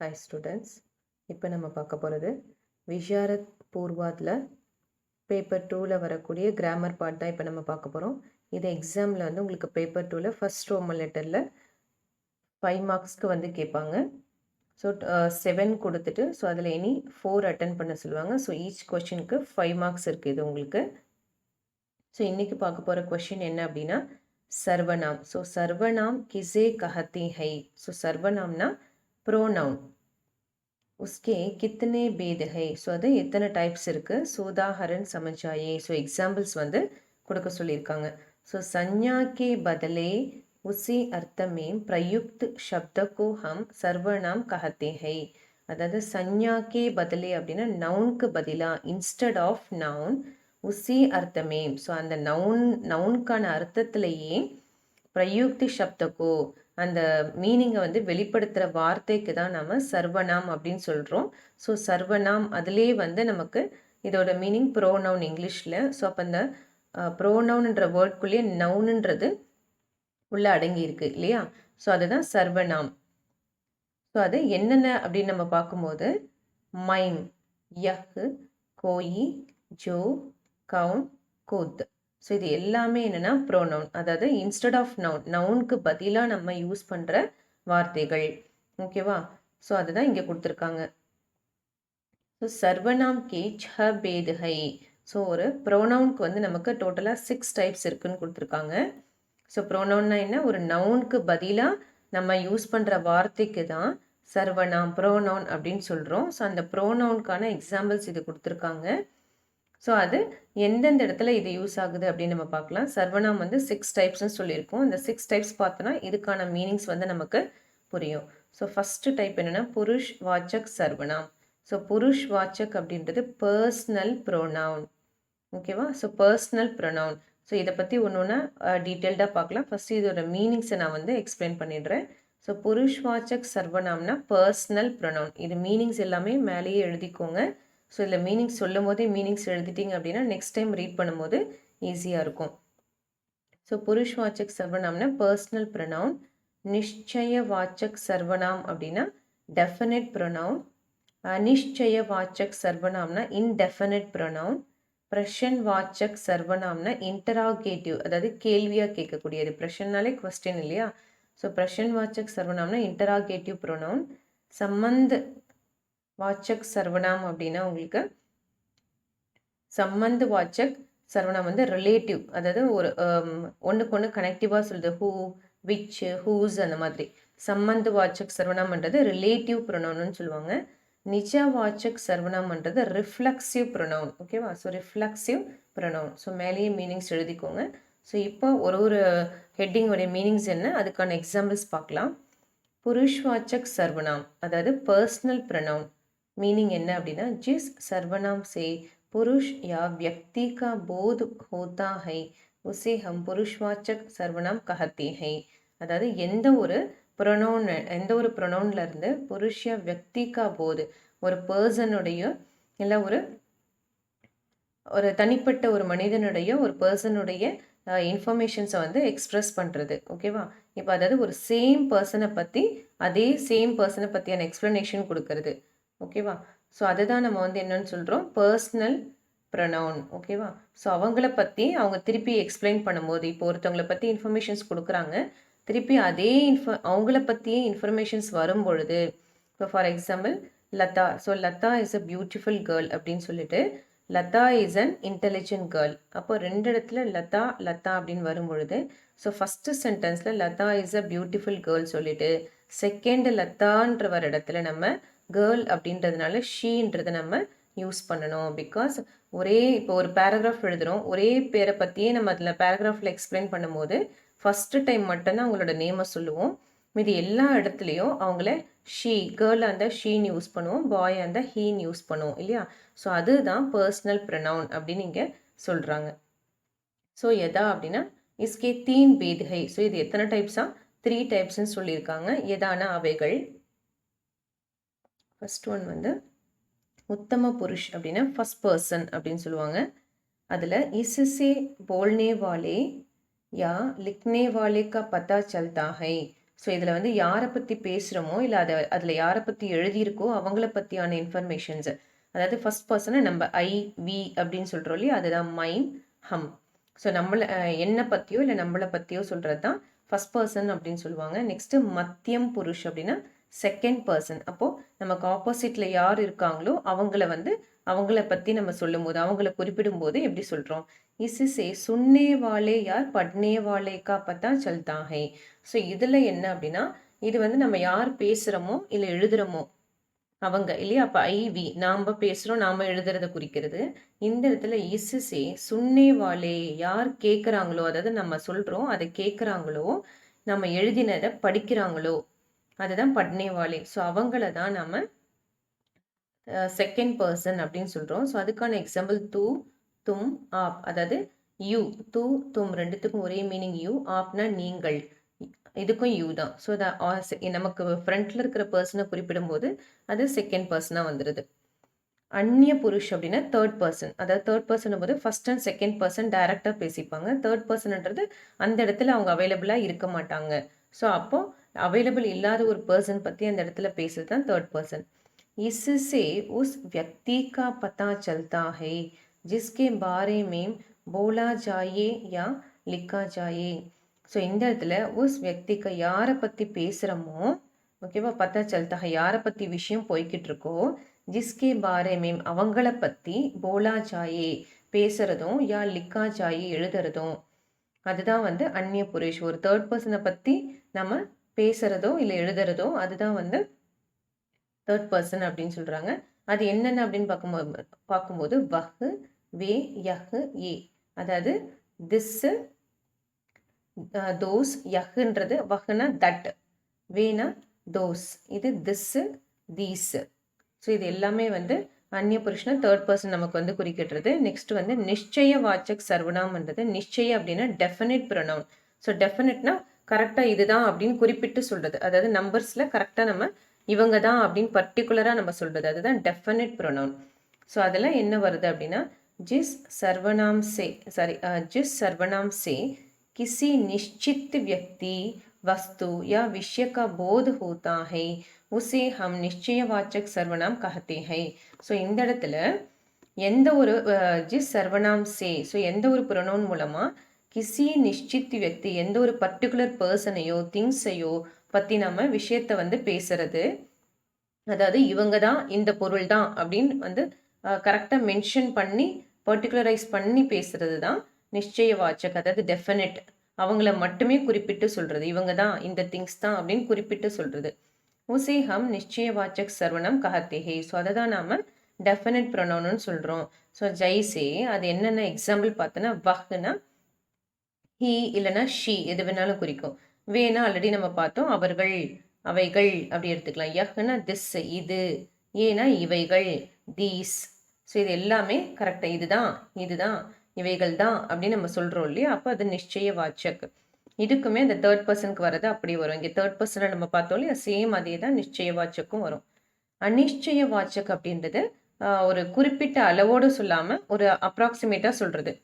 Hi students, இப்போ நம்ம பார்க்க போகிறது விஷாரத் பூர்வாத்தில் பேப்பர் 2ல் வரக்கூடிய கிராமர் பார்ட் தான் இப்போ நம்ம பார்க்க போகிறோம். இது எக்ஸாமில் வந்து உங்களுக்கு பேப்பர் 2ல் ஃபர்ஸ்ட் ரோமன் லெட்டரில் 5 மார்க்ஸ்க்கு வந்து கேட்பாங்க. ஸோ 7 கொடுத்துட்டு ஸோ அதில் எனி 4 அட்டன் பண்ண சொல்லுவாங்க. ஸோ ஈச் கொஷினுக்கு 5 மார்க்ஸ் இருக்குது இது உங்களுக்கு. ஸோ இன்றைக்கி பார்க்க போகிற கொஷின் என்ன அப்படின்னா சர்வநாம். ஸோ சர்வநாம் கிசே கஹத்தி ஹை. ஸோ சர்வநாம்னா ப்ரோனவுன். उसके कितने भेद है. ஸோ அது எத்தனை டைப்ஸ் இருக்குது. சோதாஹரன் சமஜாயே. ஸோ எக்ஸாம்பிள்ஸ் வந்து கொடுக்க சொல்லியிருக்காங்க. ஸோ संज्ञा के बदले उसी अर्थ में प्रयुक्त शब्द को हम सर्वनाम कहते हैं. அதாவது संज्ञा के बदले அப்படின்னா நவுனுக்கு பதிலாக இன்ஸ்டெட் ஆஃப் நவுன் உசி அர்த்தமே. ஸோ அந்த நவுனுக்கான அர்த்தத்திலேயே பிரயுக்தி சப்தக்கோ அந்த மீனிங்கை வந்து வெளிப்படுத்துகிற வார்த்தைக்கு தான் நம்ம சர்வநாம் அப்படின்னு சொல்கிறோம். ஸோ சர்வநாம் அதுலேயே வந்து நமக்கு இதோட மீனிங் ப்ரோனவுன் இங்கிலீஷில். ஸோ அப்போ அந்த ப்ரோனவுன்ன்ற வேர்ட்குள்ளேயே நவுனுன்றது உள்ளே அடங்கியிருக்கு இல்லையா. ஸோ அதுதான் சர்வநாம். ஸோ அது என்னென்ன அப்படின்னு நம்ம பார்க்கும்போது மைம், யஹ், கோயி, ஜோ, கவுன், கோத். ஸோ இது எல்லாமே என்னென்னா ப்ரோனவுன். அதாவது இன்ஸ்டெட் ஆஃப் நவுனுக்கு பதிலாக நம்ம யூஸ் பண்ணுற வார்த்தைகள். ஓகேவா. ஸோ அதுதான் இங்கே கொடுத்துருக்காங்க. ஸோ சர்வநாம் கே ச பேத் ஹை. ஸோ ஒரு ப்ரோனவுனுக்கு வந்து நமக்கு டோட்டலாக 6 டைப்ஸ் இருக்குதுன்னு கொடுத்துருக்காங்க. ஸோ ப்ரோனவுன்னா என்ன, ஒரு நவுனுக்கு பதிலாக நம்ம யூஸ் பண்ணுற வார்த்தைக்கு தான் சர்வநாம் ப்ரோனவுன் அப்படின்னு சொல்கிறோம். ஸோ அந்த ப்ரோனவுனுக்கான எக்ஸாம்பிள்ஸ் இது கொடுத்துருக்காங்க. ஸோ அது எந்தெந்த இடத்துல இது யூஸ் ஆகுது அப்படின்னு நம்ம பார்க்கலாம். சர்வநாம் வந்து 6 டைப்ஸ்னு சொல்லியிருக்கோம். இந்த 6 டைப்ஸ் பார்த்தோன்னா இதுக்கான மீனிங்ஸ் வந்து நமக்கு புரியும். ஸோ ஃபஸ்ட்டு டைப் என்னென்னா புருஷ் வாச்சக் சர்வநாம். ஸோ புருஷ் வாச்சக் அப்படின்றது பர்சனல் ப்ரோனவுன். ஓகேவா. So personal pronoun. ஸோ இதை பற்றி ஒன்று ஒன்றா டீட்டெயில்டாக பார்க்கலாம். ஃபஸ்ட்டு இதோட மீனிங்ஸை நான் வந்து எக்ஸ்பிளைன் பண்ணிடுறேன். ஸோ புருஷ் வாச்சக் சர்வநாம்னா பர்சனல் ப்ரோனவுன். இது மீனிங்ஸ் எல்லாமே மேலேயே எழுதிக்கோங்க. ஸோ இதில் மீனிங்ஸ் சொல்லும் போதே மீனிங்ஸ் எழுதிட்டிங்க அப்படின்னா நெக்ஸ்ட் டைம் ரீட் பண்ணும்போது ஈஸியாக இருக்கும். ஸோ புருஷ் வாச்சக் சர்வநாம்னா பர்சனல் ப்ரொனவுன். நிச்சய வாச்சக் சர்வநாம் அப்படின்னா டெஃபினட் ப்ரொனவுன். அனிஷ்சய வாச்சக் சர்வநாம்னா இன்டெஃபினட் ப்ரொனவுன். பிரஷன் வாச்சக் சர்வநாம்னா இன்டராகேட்டிவ், அதாவது கேள்வியாக கேட்கக்கூடியது. பிரஷன்னாலே கொஸ்டின் இல்லையா. ஸோ பிரஷன் வாச்சக் சர்வநாம்னா இன்டராகேட்டிவ் ப்ரொனவுன். சம்பந்த வாச்சக் சர்வநாம் அப்படின்னா உங்களுக்கு சம்பந்த வாச்சக் சர்வநாம் வந்து ரிலேட்டிவ், அதாவது ஒரு ஒன்றுக்கு ஒன்று கனெக்டிவாக சொல்லுது. ஹூ, விச், ஹூஸ் அந்த மாதிரி. சம்பந்த வாச்சக் சர்வநாம்ன்றது ரிலேட்டிவ் ப்ரொனவுன்னு சொல்லுவாங்க. நிஜ வாச்சக் சர்வநாம்ன்றது ரிஃப்ளெக்சிவ் ப்ரொனவுன். ஓகேவா. So reflexive pronoun. ஸோ மேலேயே மீனிங்ஸ் எழுதிக்கோங்க. ஸோ இப்போ ஒரு ஹெட்டிங்கோடைய மீனிங்ஸ் என்ன, அதுக்கான எக்ஸாம்பிள்ஸ் பார்க்கலாம். புருஷ் வாச்சக் சர்வநாம் அதாவது பர்சனல் ப்ரொனவுன். मीनिंग என்ன அப்படின்னா जिस सर्वनाम से पुरुष या व्यक्ति का बोध होता है उसे हम पुरुषवाचक सर्वनाम कहते हैं. அதாவது எந்த ஒரு ப்ரொனவுன்ல இருந்து புருஷ व्यक्तिका போது ஒரு பர்சனுடைய இல்லை ஒரு தனிப்பட்ட ஒரு மனிதனுடைய ஒரு பர்சனுடைய இன்ஃபர்மேஷன்ஸை வந்து எக்ஸ்ப்ரெஸ் பண்ணுறது. ஓகேவா. இப்போ அதாவது ஒரு சேம் பர்சனை பற்றி அதே சேம் பர்சனை பற்றியான எக்ஸ்ப்ளனேஷன் கொடுக்கறது. ஓகேவா. ஸோ அதுதான் நம்ம வந்து என்னன்னு சொல்கிறோம், பர்சனல் ப்ரொனவுன். ஓகேவா. ஸோ அவங்கள பற்றி அவங்க திருப்பி எக்ஸ்பிளைன் பண்ணும்போது, இப்போ ஒருத்தவங்களை பற்றி இன்ஃபர்மேஷன்ஸ் கொடுக்குறாங்க, திருப்பி அதே அவங்கள பற்றியே இன்ஃபர்மேஷன்ஸ் வரும் பொழுது, இப்போ for example Latha. So Latha is a beautiful girl அப்படின்னு சொல்லிட்டு Latha is an intelligent girl. அப்போ 2 இடத்துல லதா லதா அப்படின்னு வரும் பொழுது, ஸோ ஃபஸ்ட்டு சென்டென்ஸில் Latha is a beautiful girl சொல்லிட்டு செகண்ட் லதான்ற வர இடத்துல நம்ம கேர்ள் அப்படின்றதுனால ஷீன்றதை நம்ம யூஸ் பண்ணணும். பிகாஸ் இப்போ ஒரு பேராகிராஃப் எழுதுகிறோம், ஒரே பேரை பற்றியே நம்ம அதில் பேராகிராஃபில் எக்ஸ்பிளைன் பண்ணும்போது ஃபஸ்ட்டு டைம் மட்டும்தான் அவங்களோட நேமை சொல்லுவோம். மீதி எல்லா இடத்துலையும் அவங்கள ஷீ, கேர்ளாக இருந்தால் ஷீன்னு யூஸ் பண்ணுவோம், பாயாக இருந்தால் ஹீன்னு யூஸ் பண்ணுவோம் இல்லையா. ஸோ அதுதான் பர்சனல் ப்ரொனவுன் அப்படின்னு இங்கே சொல்கிறாங்க. ஸோ எதா அப்படின்னா இஸ்கே 3 பேத் ஹை. ஸோ இது எத்தனை டைப்ஸாக 3 டைப்ஸ்ன்னு சொல்லியிருக்காங்க. எதான அவைகள். ஃபர்ஸ்ட் ஒன் வந்து உத்தம புருஷ் அப்படின்னா ஃபர்ஸ்ட் பர்சன் அப்படின்னு சொல்லுவாங்க. அதில் इससे बोलने वाले या लिखने वाले का पता चलता है. ஸோ இதில் வந்து யாரை பற்றி பேசுகிறோமோ இல்லை அதில் யாரை பற்றி எழுதியிருக்கோ அவங்கள பற்றியான இன்ஃபர்மேஷன்ஸு. அதாவது ஃபர்ஸ்ட் பர்சனை நம்ம ஐ வி அப்படின்னு சொல்கிறோம் இல்லையா, அதுதான் மைன் ஹம். ஸோ நம்மளை என்னை பற்றியோ இல்லை நம்மளை பற்றியோ சொல்கிறது தான் ஃபர்ஸ்ட் பர்சன் அப்படின்னு சொல்லுவாங்க. நெக்ஸ்ட்டு மத்தியம் புருஷ் அப்படின்னா செகண்ட் பர்சன். அப்போது நமக்கு ஆப்போசிட்டில் யார் இருக்காங்களோ அவங்கள பற்றி நம்ம சொல்லும் போது அவங்கள குறிப்பிடும் போது எப்படி சொல்கிறோம், इससे सुनने वाले यार पढ़ने वाले का पता चलता है. ஸோ இதில் என்ன அப்படின்னா, இது வந்து நம்ம யார் பேசுகிறோமோ இல்லை எழுதுகிறோமோ அவங்க இல்லையா, அப்போ ஐவி நாம் பேசுகிறோம் நாம் எழுதுறத குறிக்கிறது. இந்த இடத்துல இசுசே சுன்னே வாலே யார் கேட்குறாங்களோ, அதாவது நம்ம சொல்கிறோம் அதை கேட்குறாங்களோ, நம்ம எழுதினதை படிக்கிறாங்களோ, அதுதான் பட்னே வாலே. ஸோ அவங்கள தான் நம்ம செகண்ட் பர்சன் அப்படின்னு சொல்கிறோம். ஸோ அதுக்கான எக்ஸாம்பிள் தூ, தும், ஆப். அதாவது யூ, தூ, தும் ரெண்டுத்துக்கும் ஒரே மீனிங் யூ. ஆப்னா நீங்கள், இதுக்கும் யூ தான். ஸோ நமக்கு ஃப்ரண்ட்டில் இருக்கிற பர்சனை குறிப்பிடும்போது அது செகண்ட் பர்சனாக வந்துடுது. அந்நிய புருஷ் அப்படின்னா தேர்ட் பர்சன். அதாவது தேர்ட் பர்சன் போது ஃபர்ஸ்ட் அண்ட் செகண்ட் பர்சன் டைரக்டாக பேசிப்பாங்க. தேர்ட் பர்சன்ன்றது அந்த இடத்துல அவங்க அவைலபிளாக இருக்க மாட்டாங்க. ஸோ அப்போ அவைலபிள் இல்லாத ஒரு பர்சன் பற்றி அந்த இடத்துல பேசுறது தான் தேர்ட் பர்சன். इससे उस व्यक्ति का पता चलता है जिसके बारे में बोला जाए या लिखा जाए. ஸோ இந்த இடத்துல உஸ் व्यक्तिக்கு யாரை பற்றி பேசுகிறோமோ, ஓகேவா, பத்தா சல்தா யாரை பற்றி விஷயம் போய்கிட்டு இருக்கோ, ஜிஸ்கே பாரே மேம் அவங்கள பற்றி, போலா ஜாயே பேசுகிறதும், யா லிக்கா ஜாயே எழுதுறதும், அதுதான் வந்து அந்நிய புருஷ். ஒரு தேர்ட் பர்சனை பற்றி நம்ம பேசுகிறதோ இல்லை எழுதுறதோ அதுதான் வந்து தேர்ட் பர்சன் அப்படின்னு சொல்கிறாங்க. அது என்னென்ன அப்படின்னு பார்க்கும்போது வஹ், வே, யஹ், ஏ. அதாவது திஸ்ஸு, தோஸ், யஹ்ன்றது வஹ்னா தட், வேனா தோஸ், இது திஸ்ஸு, தீஸு. ஸோ இது எல்லாமே வந்து அந்நிய புருஷனை தேர்ட் பர்சன் நமக்கு வந்து குறிக்கிட்டுறது. நெக்ஸ்ட் வந்து நிச்சய வாச்சக் சர்வநாம்ன்றது. நிச்சய அப்படின்னா டெஃபினிட் ப்ரொனவுன். ஸோ டெஃபினிட்னா கரெக்டாக இதுதான் அப்படின்னு குறிப்பிட்டு சொல்கிறது. அதாவது நம்பர்ஸில் கரெக்டாக நம்ம இவங்க தான் அப்படின்னு பர்டிகுலராக நம்ம சொல்கிறது, அதுதான் டெஃபினிட் ப்ரொனவுன். ஸோ அதில் என்ன வருது அப்படின்னா, जिस सर्वनाम से किसी निश्चित व्यक्ति, वस्तु या विषय का बोध होता है उसे हम निश्चयवाचक सर्वनाम कहते हैं. ஸோ இந்த இடத்துல எந்த ஒரு ஜிஸ் சர்வநாம் சே, ஸோ எந்த ஒரு ப்ரொனவுன் மூலமாக கிசி நிश्चित व्यक्ति எந்த ஒரு பர்டிகுலர் பர்சனையோ திங்ஸையோ பற்றி நம்ம விஷயத்தை வந்து பேசுறது, அதாவது இவங்க தான் இந்த பொருள் தான் அப்படின்னு வந்து கரெக்டாக மென்ஷன் பண்ணி பர்டிகுலரைஸ் பண்ணி பேசுறது தான் நிச்சய வாச்சக். அதாவது டெஃபினட் அவங்கள மட்டுமே குறிப்பிட்டு சொல்கிறது, இவங்க தான் இந்த திங்ஸ் தான் அப்படின்னு குறிப்பிட்டு சொல்கிறது. உசே ஹம் நிச்சய வாச்சக் சர்வனம் கஹத்தே ஹே. ஸோ அதை தான் நாம் டெஃபினட் ப்ரொனவுன்னு சொல்கிறோம். ஸோ ஜெய்சே அது என்னென்ன எக்ஸாம்பிள் பார்த்தோன்னா, வஹ்னா ஹீ இல்லைனா ஷீ எது வேணாலும் குறிக்கும். வேணா ஆல்ரெடி நம்ம பார்த்தோம், அவர்கள் அவைகள் அப்படி எடுத்துக்கலாம். யஹ்னா திஸ் இது, ஏனா இவைகள் தீஸ். ஸோ இது எல்லாமே கரெக்டாக இதுதான் இவைகள் தான் அப்படின்னு நம்ம சொல்கிறோம் இல்லையா, அப்போ அது நிச்சய வாச்சக். இதுக்குமே அந்த தேர்ட் பர்சனுக்கு வர்றது அப்படி வரும். இங்கே தேர்ட் பர்சனை நம்ம பார்த்தோம் இல்லையா, சேம் அதே தான் நிச்சய வாச்சக்கும் வரும். அநிச்சய வாச்சக் அப்படின்றது ஒரு குறிப்பிட்ட அளவோடு சொல்லாமல் ஒரு அப்ராக்சிமேட்டாக சொல்கிறது.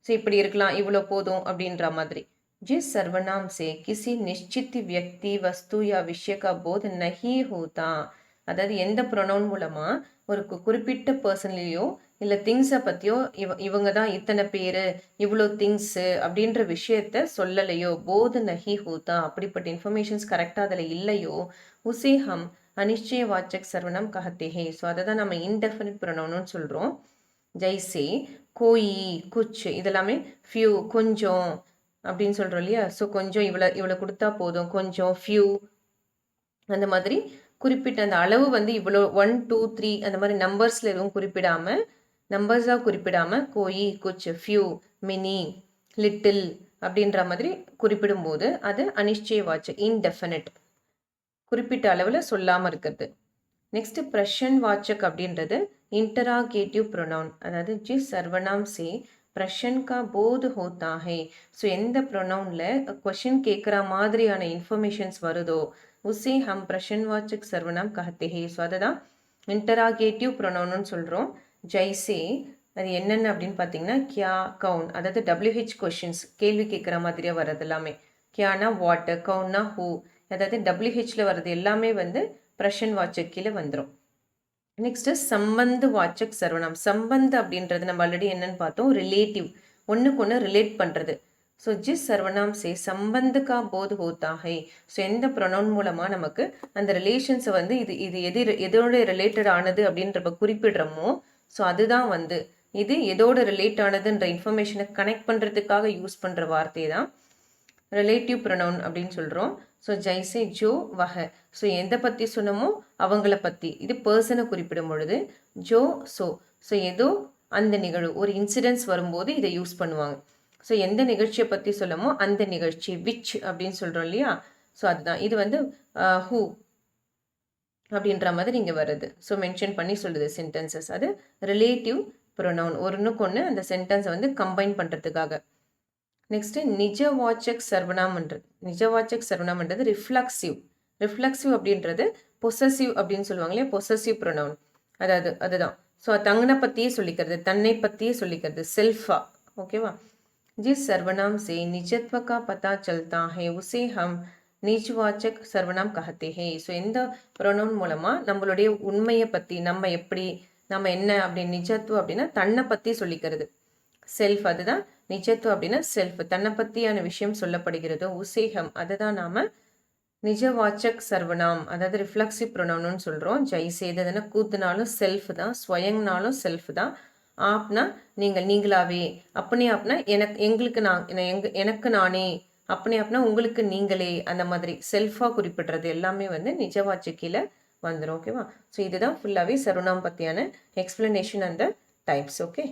ஸோ இப்படி இருக்கலாம், இவ்வளோ போதும் அப்படின்ற மாதிரி. जिस सर्वनाम से किसी निश्चित व्यक्ति, वस्तु या विषय का बोध नहीं होता, அதாவது எந்த ப்ரொனவுன் மூலமாக ஒரு குறிப்பிட்ட பர்சன்லேயோ இல்லை திங்ஸை பற்றியோ இவங்க தான் இத்தனை பேர் இவ்வளோ திங்ஸு அப்படின்ற விஷயத்த சொல்லலையோ, போது நஹி ஹோதா அப்படிப்பட்ட இன்ஃபர்மேஷன்ஸ் கரெக்டாக அதில் இல்லையோ, உசே ஹம் அனிச்சய வாச்சக் சர்வனம் கஹத்தே ஹே. ஸோ அதை தான் நம்ம இன்டெஃபினிட் ப்ரொனவுன்னு சொல்கிறோம். ஜெய்சே கோயி, குச், இதெல்லாமே ஃபியூ கொஞ்சம் அப்படின்னு சொல்கிறோம் இல்லையா. ஸோ கொஞ்சம் இவ்வளோ கொடுத்தா போதும், கொஞ்சம் ஃபியூ, அந்த மாதிரி குறிப்பிட்ட அந்த அளவு வந்து இவ்வளோ 1 2 3 அந்த மாதிரி நம்பர்ஸில் எதுவும் குறிப்பிடாமல் கோயி, குச், ஃபியூ, மினி, லிட்டில் அப்படின்ற மாதிரி குறிப்பிடும்போது அது அனிச்சய வாச்சக், இன்டெஃபினிட், குறிப்பிட்ட அளவில் சொல்லாமல் இருக்கிறது. நெக்ஸ்ட் பிரஷன் வாச்சக் அப்படின்றது इंटरागेटिव प्रोनाउन, அதாவது जिस सर्वनाम से प्रश्न का बोध होता है. ஸோ எந்த ப்ரொனவுனில் கொஷின் கேட்குற மாதிரியான இன்ஃபர்மேஷன்ஸ் வருதோ உசே ஹம் பிரஷன்வாச்சக் சர்வனாம் கஹத்தே ஹே. ஸோ அதை தான் இன்டராகேட்டிவ் ப்ரொனவுன்னு சொல்கிறோம். ஜெய்சே அது என்னென்ன அப்படின்னு பார்த்தீங்கன்னா, கியா, கவுன், அதாவது WH கொஷின்ஸ் கேள்வி கேட்குற மாதிரியாக வர்றது எல்லாமே. கியானா வாட், கவுன்னா ஹூ, அதாவது WHல வர்றது எல்லாமே வந்து பிரஷன் வாச்சக் கீழே வந்துடும். நெக்ஸ்ட்டு சம்பந்து வாச்சக் சர்வநாம். சம்பந்து அப்படின்றது நம்ம ஆல்ரெடி என்னன்னு பார்த்தோம், ரிலேட்டிவ், ஒன்றுக்கு ஒன்று ரிலேட் பண்ணுறது. ஸோ ஜிஸ் சர்வநாம் சே சம்பந்து கா போத் ஹோத்தா ஹை. ஸோ எந்த ப்ரொனவுன் மூலமாக நமக்கு அந்த ரிலேஷன்ஸை வந்து இது எதோட ரிலேட்டட் ஆனது அப்படின்றப்ப குறிப்பிடுறோமோ, ஸோ அதுதான் வந்து இது எதோட ரிலேட் ஆனதுன்ற இன்ஃபர்மேஷனை கனெக்ட் பண்ணுறதுக்காக யூஸ் பண்ணுற வார்த்தை தான் ரிலேட்டிவ் ப்ரொனவுன் அப்படின்னு சொல்கிறோம். ஸோ ஜைசே ஜோ வஹ. ஸோ எதை பற்றி சொன்னமோ அவங்கள பற்றி, இது பர்சனை குறிப்பிடும் பொழுது ஜோ ஸோ. ஸோ ஏதோ அந்த நிகழ்வு, ஒரு இன்சிடென்ட்ஸ் வரும்போது இதை யூஸ் பண்ணுவாங்க. ஸோ எந்த நிகழ்ச்சியை பற்றி சொல்லமோ அந்த நிகழ்ச்சி, விச் அப்படின்னு சொல்கிறோம் இல்லையா. ஸோ அதுதான் இது வந்து ஹூ அப்படின்ற மாதிரி இங்கே வருது. ஸோ மென்ஷன் பண்ணி சொல்லுது சென்டென்சஸ். அது ரிலேட்டிவ் ப்ரொனவுன், ஒன்றுக்கு ஒன்று அந்த சென்டென்ஸை வந்து கம்பைன் பண்ணுறதுக்காக. நெக்ஸ்ட்டு நிஜவாச்சக் சர்வநாம்ன்றது. நிஜவாச்சக் சர்வநாம்ன்றது ரிஃப்ளெக்சிவ். ரிஃப்ளெக்சிவ் அப்படின்றது பொசசிவ் அப்படின்னு சொல்லுவாங்க இல்லையா, பொசசிவ் ப்ரொனவுன். அதாவது அதுதான். ஸோ தங்கனை பற்றியே சொல்லிக்கிறது, தன்னை பற்றியே சொல்லிக்கிறது, செல்ஃபா. ஓகேவா. जिस सर्वनाम से निजत्व का पता चलता है उसे हम நிஜ்வாச்சக் சர்வநாம் கஹத்தே ஹே. ஸோ எந்த ப்ரொனவுன் மூலமாக நம்மளுடைய உண்மையை பற்றி, நம்ம எப்படி, நம்ம என்ன அப்படின்னு, நிஜத்துவம் அப்படின்னா தன்னை பற்றி சொல்லிக்கிறது, செல்ஃப். அதுதான் நிஜத்துவம் அப்படின்னா செல்ஃப், தன்னை பற்றியான விஷயம் சொல்லப்படுகிறதோ உசேகம், அதை தான் நாம் நிஜவாச்சக் சர்வநாம், அதாவது ரிஃப்ளெக்சிவ் ப்ரொனவுன்னு சொல்கிறோம். ஜெய்சேதனா கூத்துனாலும் செல்ஃப் தான், ஸ்வயங்னாலும் செல்ஃப் தான். ஆப்னா நீங்கள், நீங்களாவே. அப்பனே ஆப்னா எங்களுக்கு நான், எனக்கு நானே. அப்பனே ஆப்னா உங்களுக்கு நீங்களே. அந்த மாதிரி செல்ஃபாக குறிப்பிடுறது எல்லாமே வந்து நிஜவாச்சக் கீழே வந்துடும். ஓகேவா. ஸோ இதுதான் ஃபுல்லாகவே சர்வநாம் பற்றியான எக்ஸ்பிளனேஷன் அந்த டைப்ஸ். ஓகே.